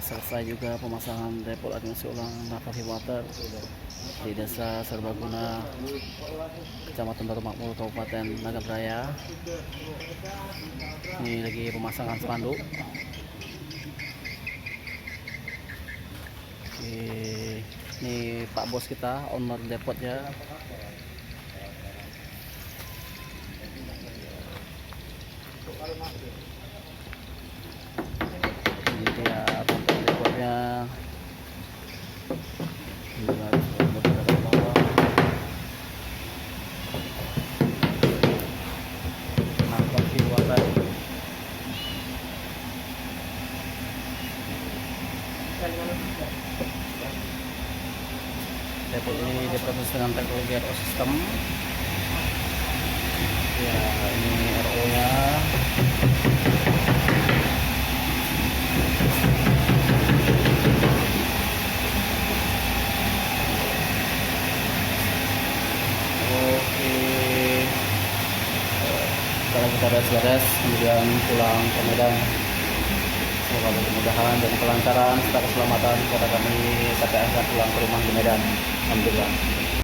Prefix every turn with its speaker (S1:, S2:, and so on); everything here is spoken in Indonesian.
S1: selesai juga pemasangan depot administrasi ulang Napavi Water di Desa Serbaguna, Kecamatan Baru Makmur, Kabupaten Nagan Raya. Ini lagi pemasangan spanduk. Ini Pak Bos kita, owner depotnya. Ini dia tampilan depotnya. Napavi Water. Depot ini diproses dengan teknologi RO system. Ya, ini RO nya. Oke, sekarang kita beres-beres kemudian pulang ke Medan. Semoga berkemudahan dan kelancaran serta keselamatan kepada kami sampai akhir pulang ke rumah di Medan. Alhamdulillah.